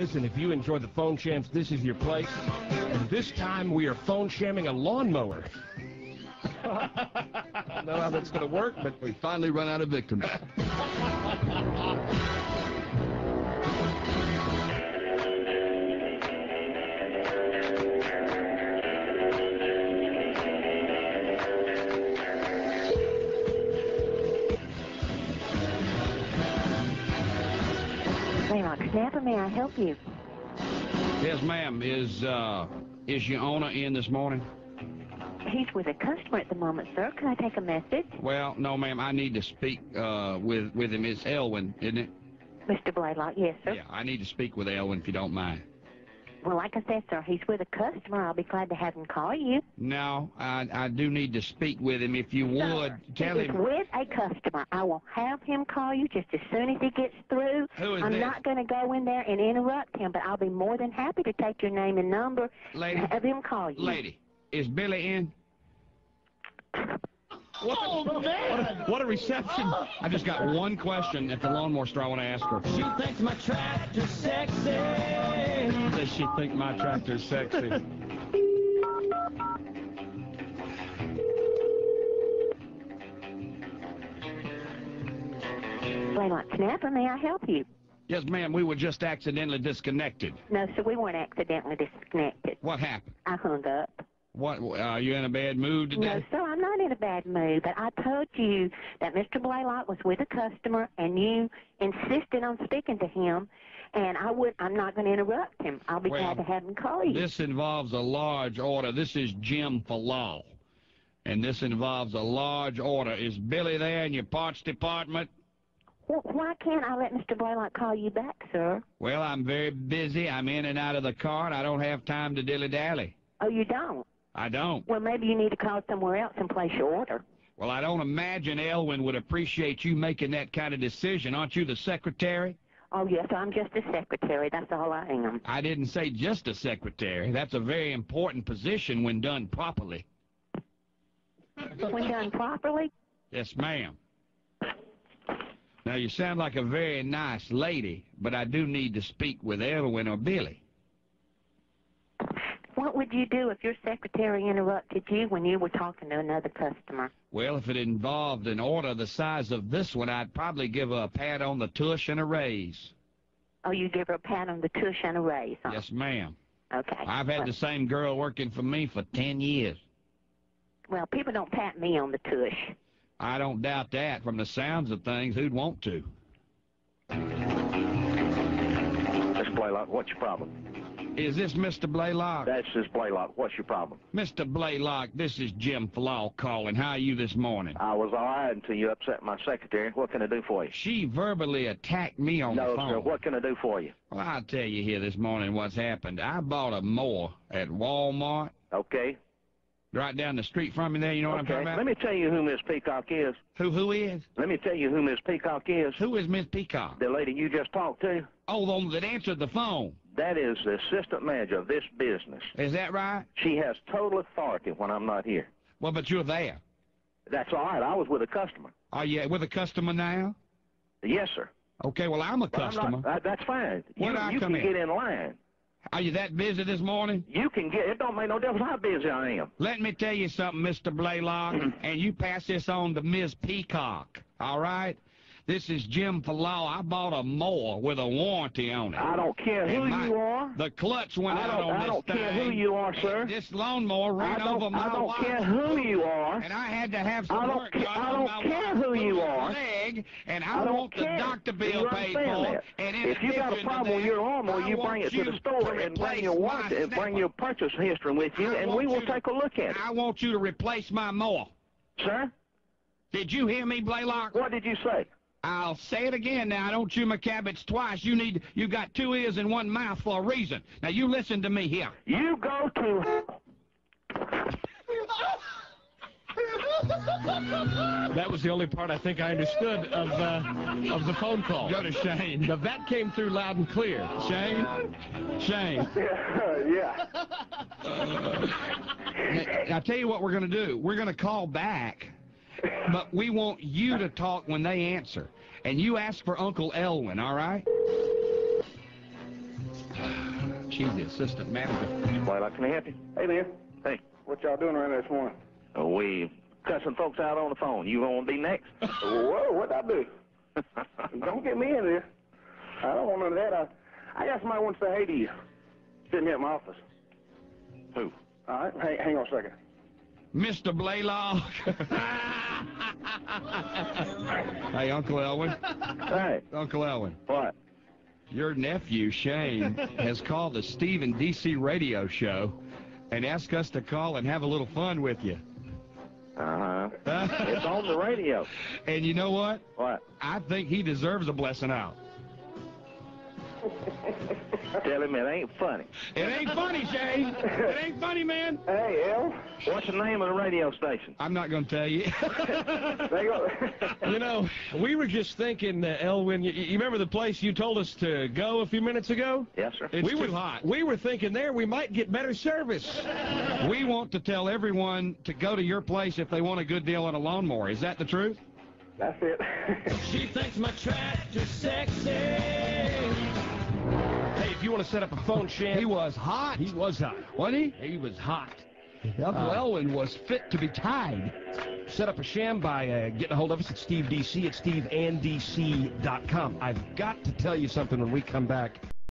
Listen, if you enjoy the phone shams, this is your place. And this time we are phone shamming a lawnmower. I don't know how that's going to work, but we finally run out of victims. Snapper, may I help you? Yes, ma'am. Is your owner in this morning? He's with a customer at the moment, sir. Can I take a message? Well, no, ma'am. I need to speak with him. It's Elwin, isn't it? Mr. Blaylock, yes, sir. Yeah, I need to speak with Elwin if you don't mind. Well, like I said, sir, he's with a customer. I'll be glad to have him call you. No, I do need to speak with him. If you would, tell him. He's with a customer. I will have him call you just as soon as he gets through. Who is I'm this? not going to go in there and interrupt him, but I'll be more than happy to take your name and number Lady, and have him call you. Lady, is Billy in? what a reception. I just got one question at the lawnmower store I want to ask her. She thinks my tractor's sexy. Does she think my tractor's sexy? Blaylock Snapper, may I help you? Yes, ma'am. We were just accidentally disconnected. No, sir, we weren't accidentally disconnected. What happened? I hung up. What? Are you in a bad mood today? No, sir, I'm not in a bad mood, but I told you that Mr. Blaylock was with a customer, and you insisted on speaking to him, and I'm not going to interrupt him. I'll be glad to have him call you. This involves a large order. This is Jim Falal, and this involves a large order. Is Billy there in your parts department? Well, why can't I let Mr. Blaylock call you back, sir? Well, I'm very busy. I'm in and out of the car, and I don't have time to dilly-dally. Oh, you don't? I don't. Well, maybe you need to call somewhere else and place your order. Well, I don't imagine Elwin would appreciate you making that kind of decision. Aren't you the secretary? Oh, yes, I'm just a secretary. That's all I am. I didn't say just a secretary. That's a very important position when done properly. When done properly? Yes, ma'am. Now, you sound like a very nice lady, but I do need to speak with Elwin or Billy. What would you do if your secretary interrupted you when you were talking to another customer? Well, if it involved an order the size of this one, I'd probably give her a pat on the tush and a raise. Oh, you give her a pat on the tush and a raise, huh? Yes, ma'am. Okay. I've had the same girl working for me for 10 years. Well, people don't pat me on the tush. I don't doubt that. From the sounds of things, who'd want to? Mr. Blaylock, what's your problem? Is this Mr. Blaylock? That's Mr. Blaylock. What's your problem? Mr. Blaylock, this is Jim Falal calling. How are you this morning? I was all right until you upset my secretary. What can I do for you? She verbally attacked me on the phone. No, sir. What can I do for you? Well, I'll tell you here this morning what's happened. I bought a mower at Walmart. Okay. Right down the street from me there, you know what I'm talking about? Let me tell you who Miss Peacock is. Who is? Let me tell you who Miss Peacock is. Who is Miss Peacock? The lady you just talked to. Oh, the one that answered the phone. That is the assistant manager of this business. Is that right? She has total authority when I'm not here. Well, but you're there. That's all right. I was with a customer. Are you with a customer now? Yes, sir. Okay, well, I'm a customer. That's fine. When you can get in line. Are you that busy this morning? You can get, it don't make no difference how busy I am. Let me tell you something, Mr. Blaylock, and you pass this on to Ms. Peacock, all right? This is Jim Falal. I bought a mower with a warranty on it. I don't care who you are. The clutch went out on this thing. I don't care who you are, sir. This lawnmower ran over my I don't care who you are. And I had to have some work done I don't care who you are. Leg, and I want the doctor bill paid for. And if you got a problem with your lawnmower, you bring it to the store and bring your watch and bring your purchase history with you, and we will take a look at it. I want you to replace my mower. Sir? Did you hear me, Blaylock? What did you say? I'll say it again now. I don't chew my cabbage twice. You got 2 ears and 1 mouth for a reason. Now, you listen to me here. You go to... That was the only part I think I understood of the phone call. Go to Shane. The vet came through loud and clear. Shane? Shane. Yeah. I'll tell you what we're going to do. We're going to call back. But we want you to talk when they answer. And you ask for Uncle Elwin, all right? she's the assistant manager. Blaylock, can I help you? Hey, man. Hey. What y'all doing around there this morning? We cussing folks out on the phone. You want to be next? Whoa, what'd I do? Don't get me in there. I don't want none of that. I got somebody who wants to say hey to you. Sitting here at my office. Who? All right, hang on a second. Mr. Blaylock. Hey, Uncle Elwin. Hey. Uncle Elwin. What? Your nephew, Shane, has called the Steve and DC radio show and asked us to call and have a little fun with you. Uh-huh. It's on the radio. And you know what? What? I think he deserves a blessing out. Tell him it ain't funny. It ain't funny, Shane. It ain't funny, man. Hey, El. What's the name of the radio station? I'm not going to tell you. There you go. You know, we were just thinking, Elwin, you remember the place you told us to go a few minutes ago? Yes, sir. It's too hot. We were thinking there we might get better service. We want to tell everyone to go to your place if they want a good deal on a lawnmower. Is that the truth? That's it. She thinks my tractor's sexy. Hey, if you want to set up a phone sham. He was hot. He was hot. Wasn't he? He was hot. Uncle Elwin was fit to be tied. Set up a sham by getting a hold of us at Steve DC at steveanddc.com. I've got to tell you something when we come back.